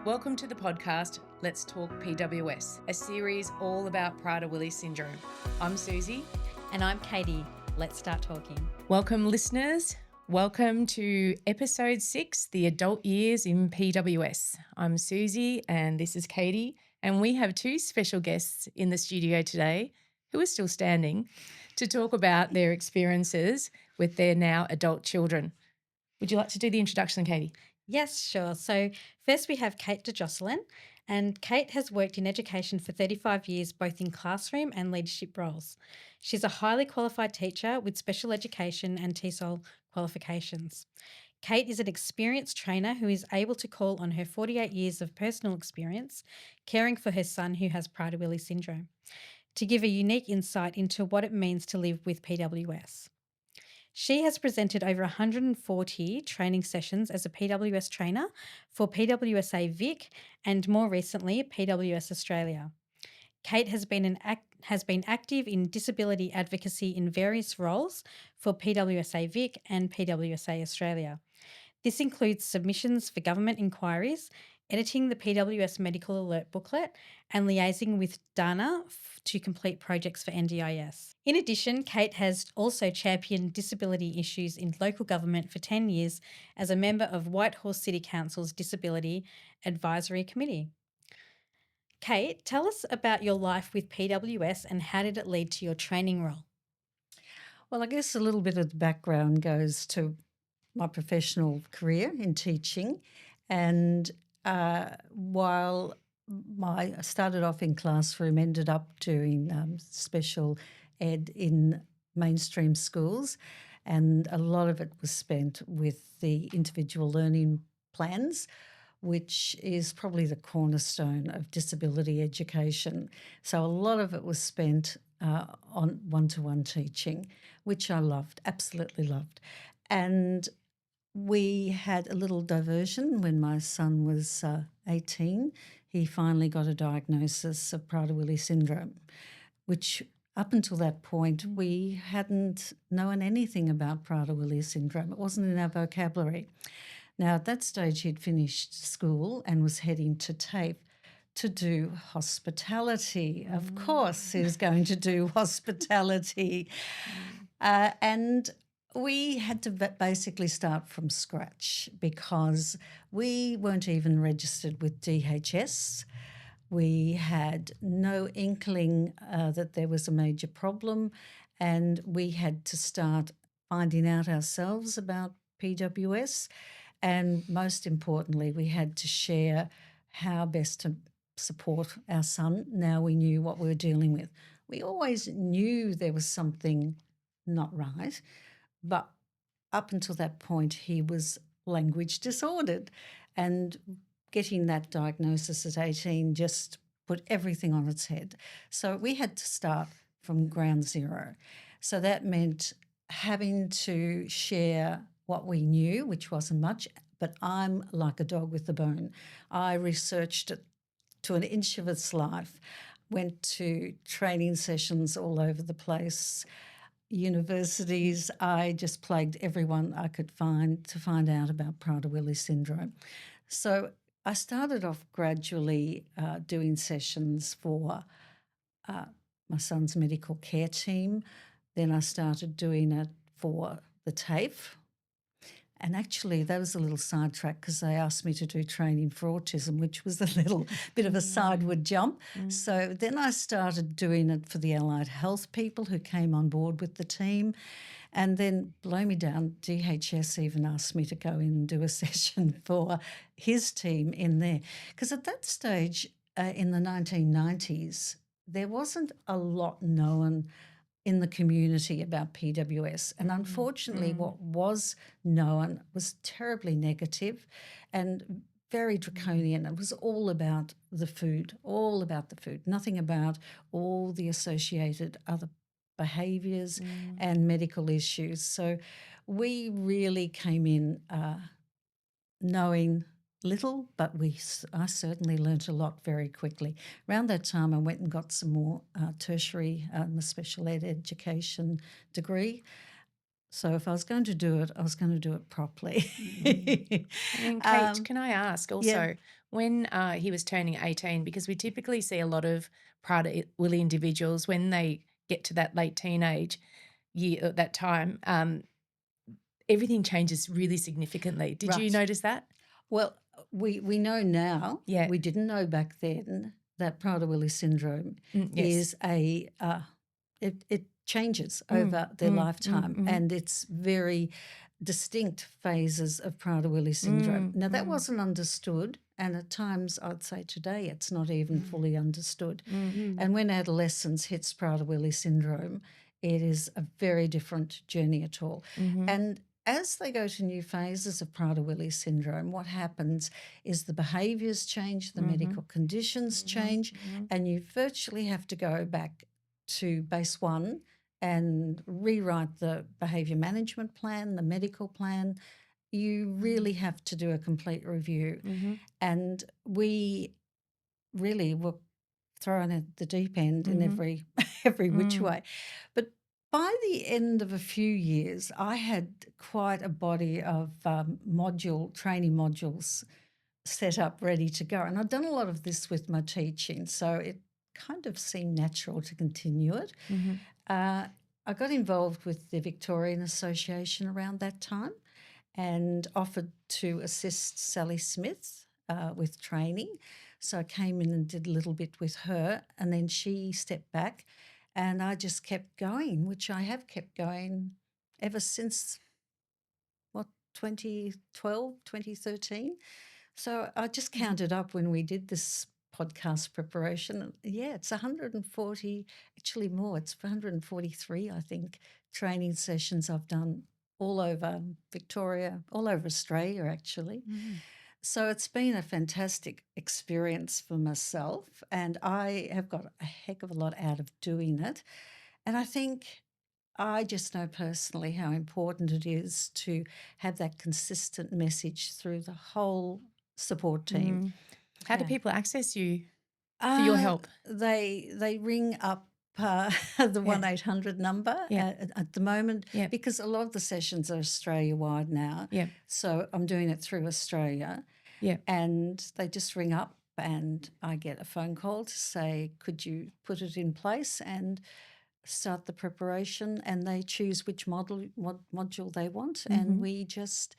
Welcome to the podcast, Let's Talk PWS, a series all about Prader-Willi syndrome. I'm Susie. And I'm Katie. Let's start talking. Welcome, listeners. Welcome to episode 6, The Adult Years in PWS. I'm Susie and this is Katie, and we have two special guests in the studio today who are still standing to talk about their experiences with their now adult children. Would you like to do the introduction, Katie? Yes, sure. So first we have Kate DeJocelyn, and Kate has worked in education for 35 years, both in classroom and leadership roles. She's a highly qualified teacher with special education and TESOL qualifications. Kate is an experienced trainer who is able to call on her 48 years of personal experience caring for her son who has Prader-Willi syndrome to give a unique insight into what it means to live with PWS. She has presented over 140 training sessions as a PWS trainer for PWSA Vic and more recently PWS Australia. Kate has been active in disability advocacy in various roles for PWSA Vic and PWSA Australia. This includes submissions for government inquiries, editing the PWS Medical Alert booklet, and liaising with Dana to complete projects for NDIS. In addition, Kate has also championed disability issues in local government for 10 years as a member of Whitehorse City Council's Disability Advisory Committee. Kate, tell us about your life with PWS and how did it lead to your training role? Well, I guess a little bit of the background goes to my professional career in teaching. And while I started off in classroom, ended up doing special ed in mainstream schools, and a lot of it was spent with the individual learning plans, which is probably the cornerstone of disability education. So a lot of it was spent on one-to-one teaching, which I loved, absolutely loved. And we had a little diversion when my son was 18. He finally got a diagnosis of Prader-Willi syndrome, which up until that point we hadn't known anything about Prader-Willi syndrome. It wasn't in our vocabulary. Now, at that stage, he'd finished school and was heading to TAFE to do hospitality. Of course, he was going to do hospitality. And we had to basically start from scratch because we weren't even registered with DHS. We had no inkling that there was a major problem, and we had to start finding out ourselves about PWS. And most importantly, we had to share how best to support our son. Now we knew what we were dealing with. We always knew there was something not right, but up until that point, he was language disordered. And getting that diagnosis at 18 just put everything on its head. So we had to start from ground zero. So that meant having to share what we knew, which wasn't much, but I'm like a dog with a bone. I researched it to an inch of its life, went to training sessions all over the place, universities. I just plagued everyone I could find to find out about Prader-Willi syndrome. So I started off gradually doing sessions for my son's medical care team. Then I started doing it for the TAFE. And actually, that was a little sidetrack because they asked me to do training for autism, which was a little bit of a sideward jump. So then I started doing it for the allied health people who came on board with the team. And then, blow me down, DHS even asked me to go in and do a session for his team in there. Because at that stage, in the 1990s, there wasn't a lot known in the community about PWS. And unfortunately, what was known was terribly negative and very draconian. It was all about the food, nothing about all the associated other behaviours and medical issues. So we really came in knowing little, but I certainly learnt a lot very quickly. Around that time, I went and got some more tertiary special ed education degree. So if I was going to do it, I was going to do it properly. And Kate, can I ask also, when he was turning 18, because we typically see a lot of Prader-Willi individuals when they get to that late teenage year, that time, everything changes really significantly. Did you Right. notice that? Well, we know now, Yeah. we didn't know back then, that Prader-Willi syndrome Yes. is it changes over their lifetime, and it's very distinct phases of Prader-Willi syndrome. Now, that wasn't understood, and at times I'd say today it's not even fully understood. And when adolescence hits Prader-Willi syndrome, it is a very different journey at all. And as they go to new phases of Prader-Willi syndrome, what happens is the behaviours change, the medical conditions change, and you virtually have to go back to base one and rewrite the behaviour management plan, the medical plan. You really have to do a complete review. And we really were thrown at the deep end in every which way. But by the end of a few years, I had quite a body of training modules set up, ready to go. And I'd done a lot of this with my teaching, so it kind of seemed natural to continue it. I got involved with the Victorian Association around that time and offered to assist Sally Smith with training. So I came in and did a little bit with her, and then she stepped back, and I just kept going, which I have kept going ever since, 2012, 2013. So I just counted up when we did this podcast preparation. Yeah, it's 140, actually more. It's 143, I think, training sessions I've done all over Victoria, all over Australia, actually. So it's been a fantastic experience for myself, and I have got a heck of a lot out of doing it. And I think I just know personally how important it is to have that consistent message through the whole support team. How do people access you for your help? They ring up the 1-800 number at the moment, because a lot of the sessions are Australia-wide now. So I'm doing it through Australia. And they just ring up and I get a phone call to say, could you put it in place and start the preparation, and they choose which module they want, and we just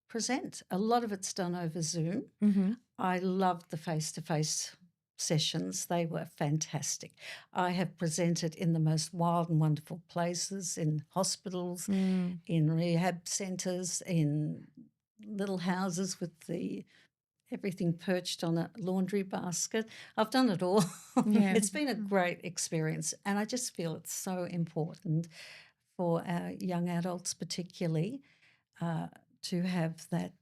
present. A lot of it's done over Zoom. I loved the face-to-face sessions. They were fantastic. I have presented in the most wild and wonderful places, in hospitals, in rehab centres, in little houses with everything perched on a laundry basket. I've done it all. It's been a great experience, and I just feel it's so important for our young adults particularly to have that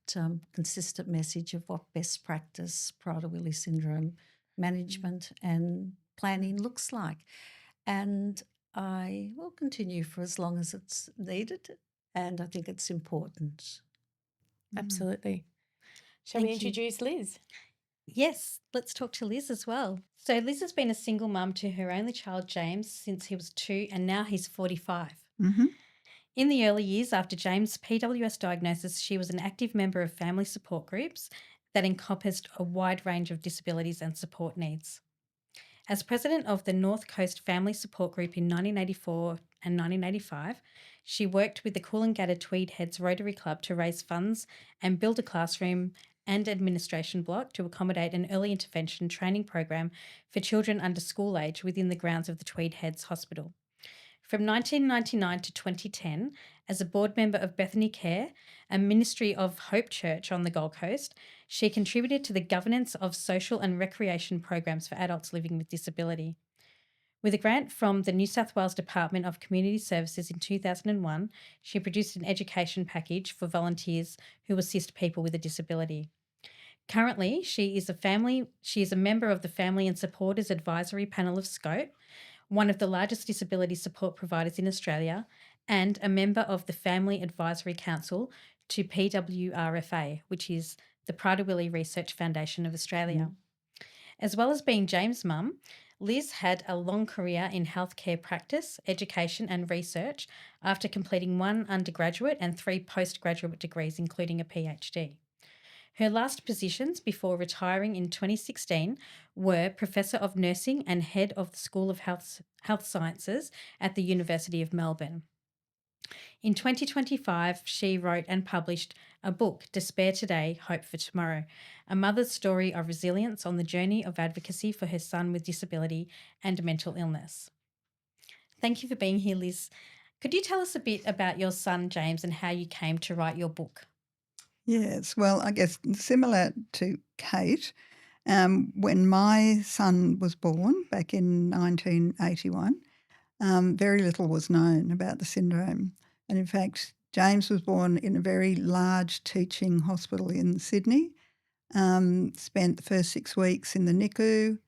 consistent message of what best practice Prader-Willi syndrome management and planning looks like. And I will continue for as long as it's needed, and I think it's important. Absolutely. Shall we introduce Liz? Yes, let's talk to Liz as well. So Liz has been a single mum to her only child, James, since he was 2, and now he's 45. In the early years after James' PWS diagnosis, she was an active member of family support groups that encompassed a wide range of disabilities and support needs. As president of the North Coast Family Support Group in 1984 and 1985, she worked with the Coolangatta Tweed Heads Rotary Club to raise funds and build a classroom and administration block to accommodate an early intervention training program for children under school age within the grounds of the Tweed Heads Hospital. From 1999 to 2010, as a board member of Bethany Care, a ministry of Hope Church on the Gold Coast, she contributed to the governance of social and recreation programs for adults living with disability. With a grant from the New South Wales Department of Community Services in 2001, she produced an education package for volunteers who assist people with a disability. Currently, she is a member of the Family and Supporters Advisory Panel of Scope, one of the largest disability support providers in Australia, and a member of the Family Advisory Council to PWRFA, which is the Prader-Willi Research Foundation of Australia. As well as being James' mum, Liz had a long career in healthcare practice, education and research after completing 1 undergraduate and 3 postgraduate degrees, including a PhD. Her last positions before retiring in 2016 were Professor of Nursing and Head of the School of Health Sciences at the University of Melbourne. In 2025, she wrote and published a book, Despair Today, Hope for Tomorrow, a mother's story of resilience on the journey of advocacy for her son with disability and mental illness. Thank you for being here, Liz. Could you tell us a bit about your son, James, and how you came to write your book? Yes, well, I guess similar to Kate, when my son was born back in 1981, very little was known about the syndrome. And in fact, James was born in a very large teaching hospital in Sydney, spent the first 6 weeks in the NICU.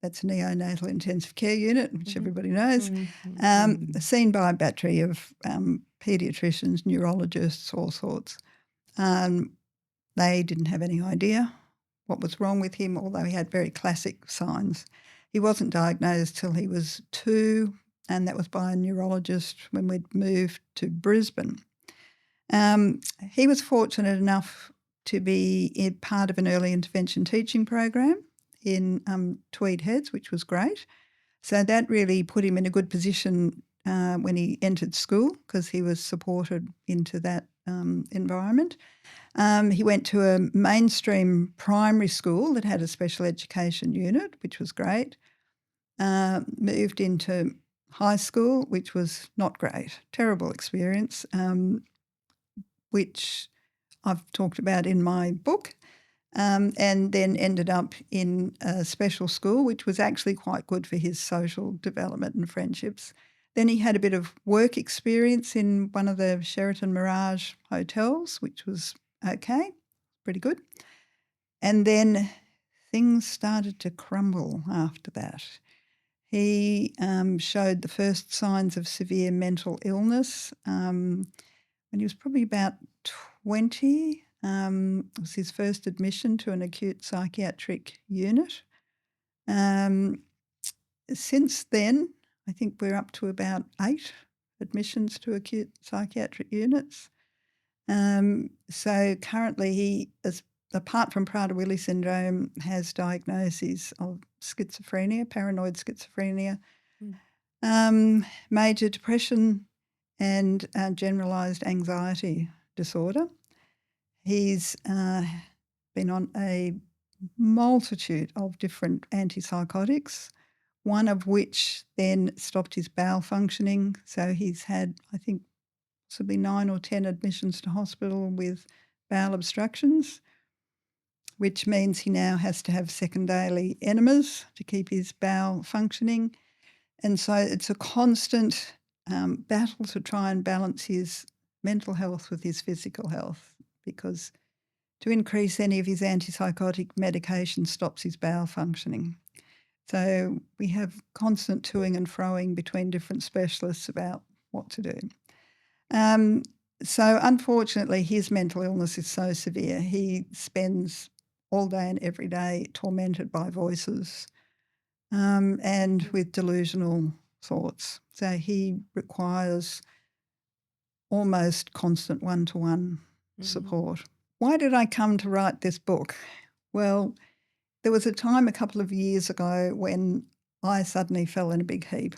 That's a neonatal intensive care unit, which everybody knows, seen by a battery of paediatricians, neurologists, all sorts. They didn't have any idea what was wrong with him, although he had very classic signs. He wasn't diagnosed till he was 2, and that was by a neurologist when we'd moved to Brisbane. He was fortunate enough to be part of an early intervention teaching program in Tweed Heads, which was great. So that really put him in a good position when he entered school, because he was supported into that environment. He went to a mainstream primary school that had a special education unit, which was great. Moved into high school, which was not great, terrible experience, which I've talked about in my book, and then ended up in a special school, which was actually quite good for his social development and friendships. Then he had a bit of work experience in one of the Sheraton Mirage hotels, which was okay, pretty good. And then things started to crumble after that. He showed the first signs of severe mental illness when he was probably about 20. It was his first admission to an acute psychiatric unit. Since then, I think we're up to about 8 admissions to acute psychiatric units. So currently he, apart from Prader-Willi syndrome, has diagnoses of schizophrenia, paranoid schizophrenia, major depression and generalised anxiety disorder. He's been on a multitude of different antipsychotics, one of which then stopped his bowel functioning. So he's had, I think, possibly 9 or 10 admissions to hospital with bowel obstructions, which means he now has to have second daily enemas to keep his bowel functioning. And so it's a constant battle to try and balance his mental health with his physical health, because to increase any of his antipsychotic medication stops his bowel functioning. So we have constant toing and froing between different specialists about what to do. So unfortunately, his mental illness is so severe. He spends all day and every day tormented by voices and with delusional thoughts. So he requires almost constant one-to-one support. Why did I come to write this book? Well, there was a time a couple of years ago when I suddenly fell in a big heap.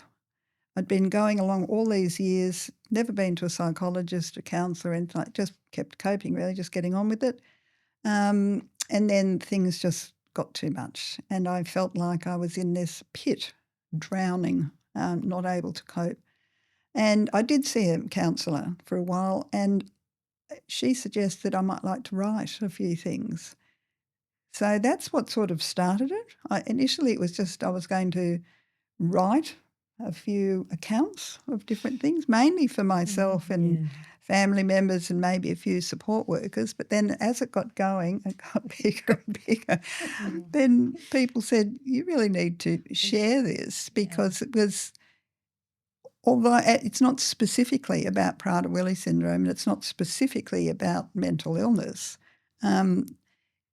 I'd been going along all these years, never been to a psychologist, a counsellor, anything like, just kept coping really, just getting on with it. And then things just got too much, and I felt like I was in this pit, drowning, not able to cope. And I did see a counsellor for a while, and she suggested I might like to write a few things. So that's what sort of started it. Initially it was just I was going to write a few accounts of different things, mainly for myself and family members and maybe a few support workers. But then as it got going, it got bigger and bigger. Then people said, you really need to share this, because it was, although it's not specifically about Prader-Willi syndrome and it's not specifically about mental illness,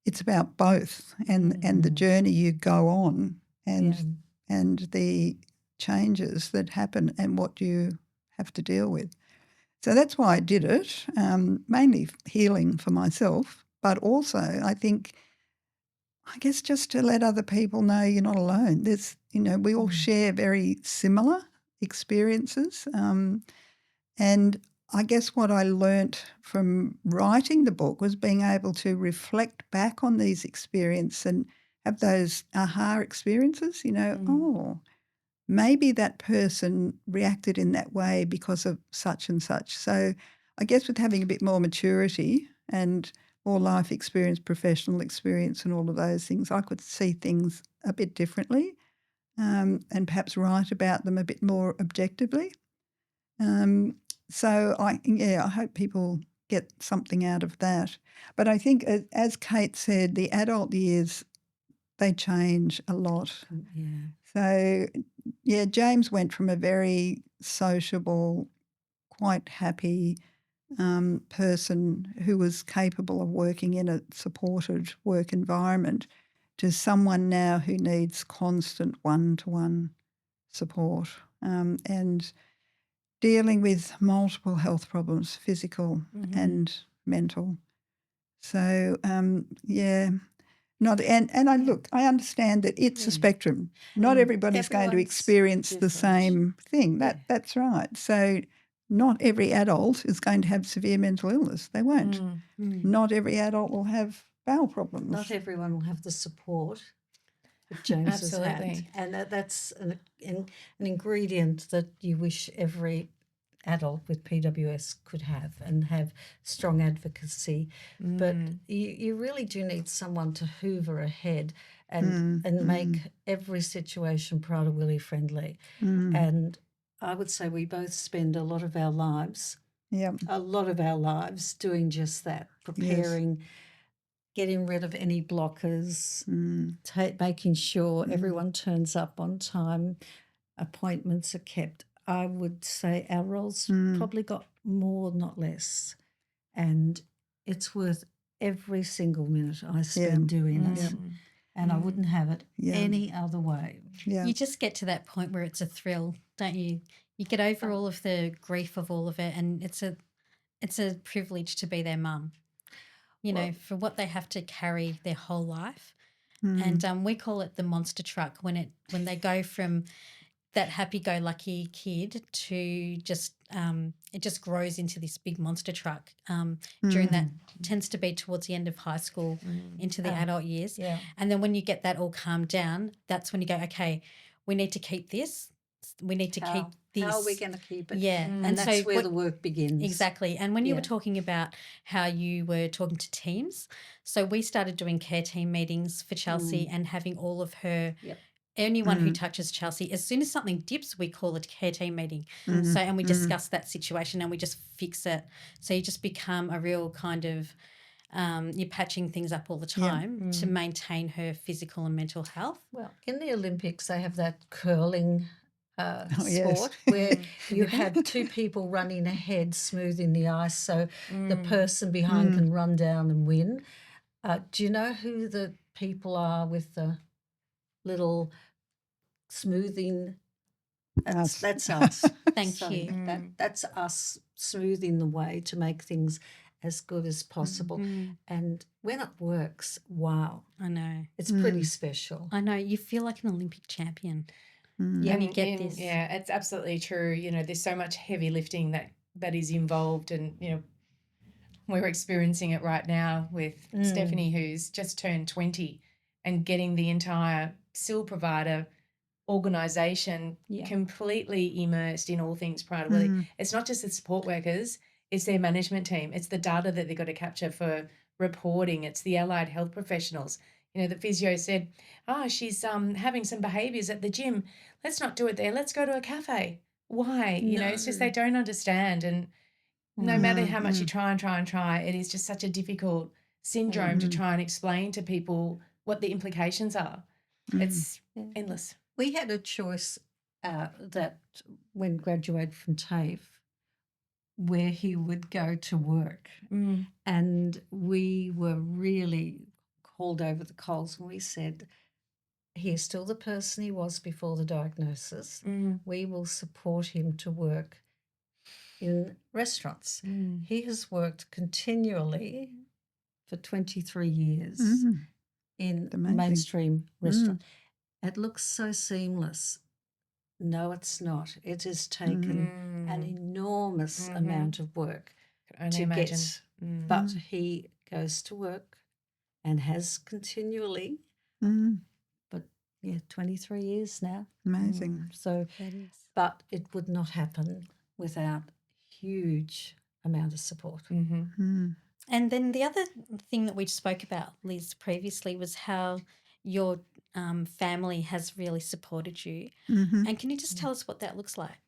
it's about both and the journey you go on and the changes that happen and what you have to deal with. So that's why I did it, mainly healing for myself, but also I think, I guess, just to let other people know you're not alone. There's, we all share very similar experiences. And I guess what I learnt from writing the book was being able to reflect back on these experiences and have those aha experiences, oh, maybe that person reacted in that way because of such and such. So I guess with having a bit more maturity and more life experience, professional experience and all of those things, I could see things a bit differently and perhaps write about them a bit more objectively. So I hope people get something out of that. But I think, as Kate said, the adult years, they change a lot. Yeah. So, yeah, James went from a very sociable, quite happy person who was capable of working in a supported work environment to someone now who needs constant one-to-one support and dealing with multiple health problems, physical and mental. So, I understand that it's a spectrum. Not everybody's going to Everyone's experience the different. same thing. That's right. So not every adult is going to have severe mental illness. They won't. Not every adult will have bowel problems. Not everyone will have the support that James has had. Absolutely. And that's an ingredient that you wish every adult with PWS could have, and have strong advocacy. But you really do need someone to hoover ahead and make every situation Prader-Willi friendly. And I would say we both spend a lot of our lives doing just that, preparing, getting rid of any blockers, making sure everyone turns up on time, appointments are kept. I would say our roles probably got more, not less. And it's worth every single minute I spend doing it. And I wouldn't have it any other way. Yeah. You just get to that point where it's a thrill, don't you? You get over all of the grief of all of it, and it's a privilege to be their mum, for what they have to carry their whole life. And we call it the monster truck when they go from that happy-go-lucky kid to just it just grows into this big monster truck during that tends to be towards the end of high school into the adult years. Yeah. And then when you get that all calmed down, that's when you go, okay, we need to keep this. We need to keep this. How are we going to keep it? Yeah. And that's where the work begins. Exactly. And when you were talking about how you were talking to teams, so we started doing care team meetings for Chelsea and having all of her anyone who touches Chelsea, as soon as something dips, we call it a care team meeting. So, and we discuss that situation and we just fix it. So you just become a real kind of, you're patching things up all the time to maintain her physical and mental health. Well, in the Olympics, they have that curling sport where you have two people running ahead, smoothing the ice, so the person behind can run down and win. Do you know who the people are with the little smoothing? That's us. Thank you. That's us smoothing the way to make things as good as possible. And when it works, wow. I know. It's pretty special. I know. You feel like an Olympic champion. And you get this. Yeah, it's absolutely true. There's so much heavy lifting that is involved, and we're experiencing it right now with Stephanie, who's just turned 20, and getting the entire SIL provider organisation completely immersed in all things Prader-Willi. It's not just the support workers, it's their management team. It's the data that they've got to capture for reporting. It's the allied health professionals. The physio said, she's having some behaviours at the gym. Let's not do it there. Let's go to a cafe. Why? It's just they don't understand. And no matter how much you try, it is just such a difficult syndrome to try and explain to people what the implications are. It's endless. We had a choice that when graduated from TAFE, where he would go to work. And we were really called over the coals and we said, he is still the person he was before the diagnosis. We will support him to work in restaurants. He has worked continually for 23 years in Amazing. mainstream restaurant. It looks so seamless. No, it's not. It has taken an enormous amount of work Could only to imagine. get, but he goes to work and has continually. But yeah, 23 years now. Amazing. So, That is. but it would not happen without huge amount of support. And then the other thing that we spoke about, Liz, previously was how your family has really supported you. And can you just tell us what that looks like?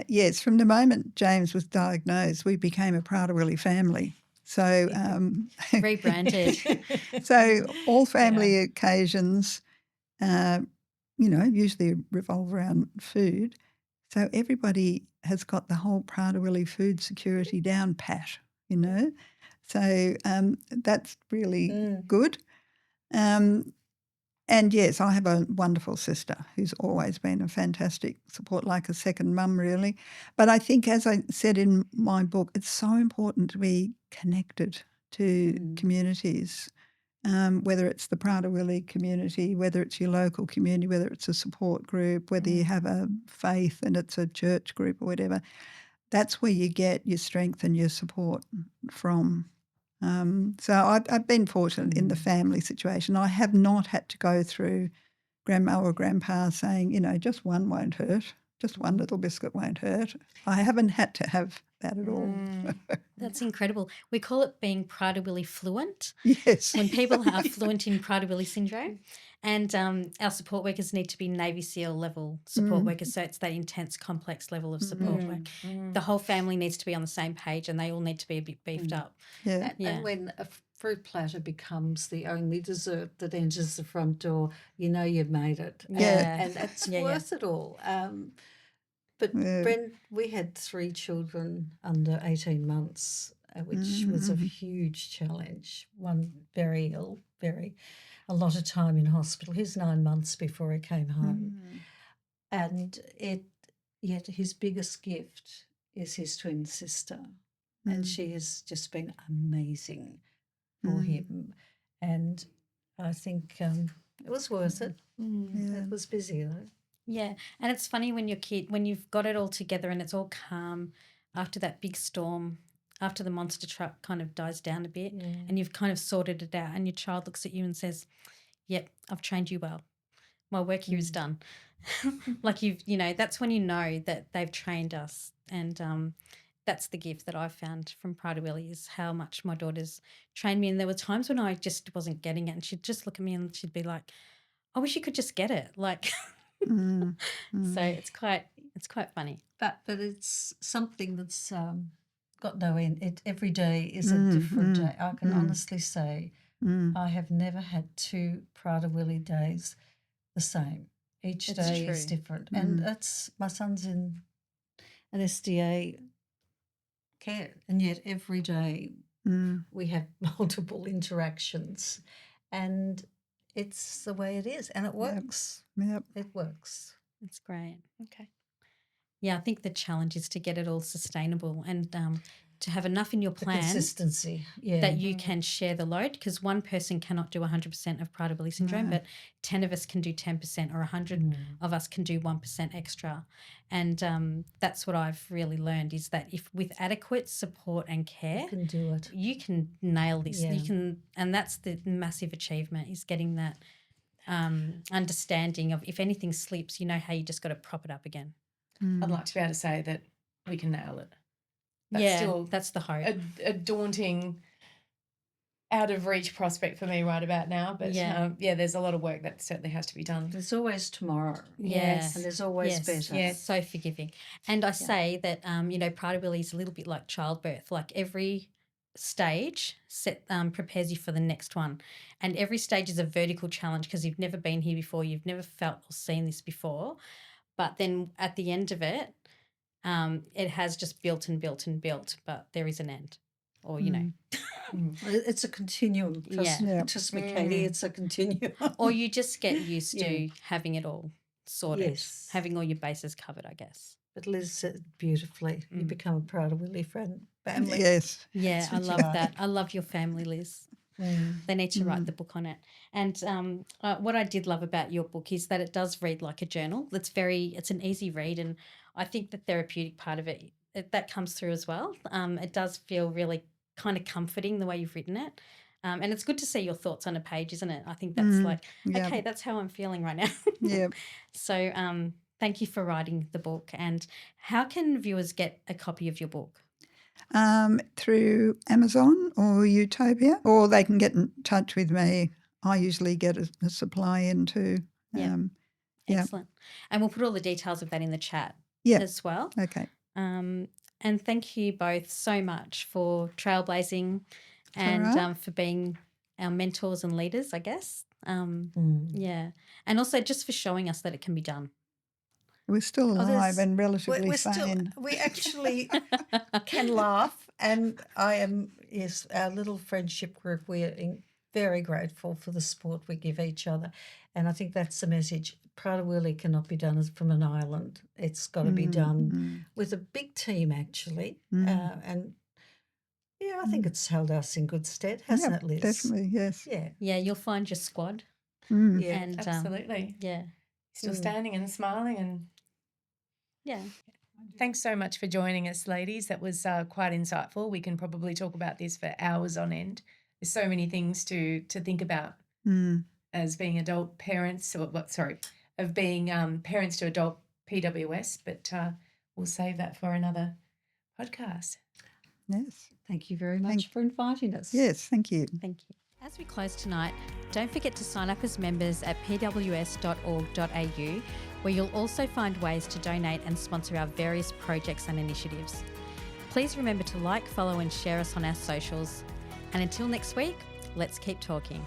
Yes, from the moment James was diagnosed, we became a Prader-Willi family. So, Rebranded. so all family occasions, usually revolve around food. So everybody has got the whole Prader-Willi food security down pat, So that's really good. And yes, I have a wonderful sister who's always been a fantastic support, like a second mum, really. But I think, as I said in my book, it's so important to be connected to communities, whether it's the Prader-Willi community, whether it's your local community, whether it's a support group, whether you have a faith and it's a church group or whatever. That's where you get your strength and your support from. So I've been fortunate in the family situation. I have not had to go through grandma or grandpa saying, just one won't hurt, just one little biscuit won't hurt. I haven't had to have that at all. That's incredible. We call it being Prader-Willi fluent. Yes. When people are fluent in Prader-Willi syndrome. And our support workers need to be Navy SEAL level support workers, so it's that intense, complex level of support work. The whole family needs to be on the same page and they all need to be a bit beefed up. Yeah. And when a fruit platter becomes the only dessert that enters the front door, you've made it. Yeah. And it's Yeah, worth it all. But Brent, we had 3 children under 18 months, which was a huge challenge. One very ill, a lot of time in hospital. He's 9 months before he came home. And yet his biggest gift is his twin sister. And she has just been amazing for him. And I think it was worth it. It was busy though. Yeah, and it's funny when you've got it all together and it's all calm after that big storm, after the monster truck kind of dies down a bit and you've kind of sorted it out and your child looks at you and says, yep, I've trained you well. My work here is done. Like that's when you know that they've trained us, and that's the gift that I've found from Prader-Willi is how much my daughter's trained me. And there were times when I just wasn't getting it and she'd just look at me and she'd be like, I wish you could just get it. Like, so it's quite funny. But it's something that's got no end. Every day is a different day. I can honestly say I have never had 2 Prader-Willi days the same. Each day is different. And that's my son's in an SDA care, and yet every day we have multiple interactions, and it's the way it is, and it works. Yep. It works. That's great. Okay. Yeah, I think the challenge is to get it all sustainable and to have enough in your The plan consistency, that you can share the load, because one person cannot do 100% of Prader-Willi syndrome, but 10 of us can do 10% or 100 of us can do 1% extra. And that's what I've really learned is that if with adequate support and care, You can do it. you can nail this. Yeah. You can, and that's the massive achievement is getting that understanding of if anything slips, you know how you just got to prop it up again. I'd like to be able to say that we can nail it. That's still that's the hope. a daunting, out of reach prospect for me right about now. But there's a lot of work that certainly has to be done. There's always tomorrow. Yes. And there's always better. Yes, so forgiving. And I say that, Prader-Willi is a little bit like childbirth. Like every stage prepares you for the next one. And every stage is a vertical challenge because you've never been here before. You've never felt or seen this before. But then at the end of it, it has just built and built and built, but there is an end. Or, It's a continuum. Trust me, Katie, it's a continuum. Or you just get used to having it all sorted, having all your bases covered, I guess. But Liz said beautifully, you become a Prader-Willi friend, family. Yes. Yeah, That's I what you love are. that. I love your family, Liz. They need to write the book on it. And what I did love about your book is that it does read like a journal. It's an easy read, and I think the therapeutic part of it that comes through as well. It does feel really kind of comforting the way you've written it. And it's good to see your thoughts on a page, isn't it? I think that's like, yeah. okay, that's how I'm feeling right now. Yeah. So thank you for writing the book. And how can viewers get a copy of your book? Through Amazon or Utopia, or they can get in touch with me. I usually get a supply into. Yeah. Yeah. Excellent. And we'll put all the details of that in the chat Yeah. as well. Okay. And thank you both so much for trailblazing and right. for being our mentors and leaders, I guess. Yeah. And also just for showing us that it can be done. We're still alive there's- and relatively we're still, sane. we actually can laugh, and our little friendship group, we're very grateful for the support we give each other, and I think that's the message. Prader-Willi cannot be done from an island. It's got to be done with a big team, actually, and yeah, I think it's held us in good stead, hasn't it, Liz? Definitely, yes. Yeah. Yeah, you'll find your squad. Yeah. And Absolutely. yeah. Still standing and smiling and Yeah. thanks so much for joining us, ladies. That was quite insightful. We can probably talk about this for hours on end. There's so many things to think about as being adult parents, of being parents to adult PWS, but we'll save that for another podcast. Yes. Thank you very much for inviting us. Yes, thank you. Thank you. As we close tonight, don't forget to sign up as members at pws.org.au, where you'll also find ways to donate and sponsor our various projects and initiatives. Please remember to like, follow and share us on our socials. And until next week, let's keep talking.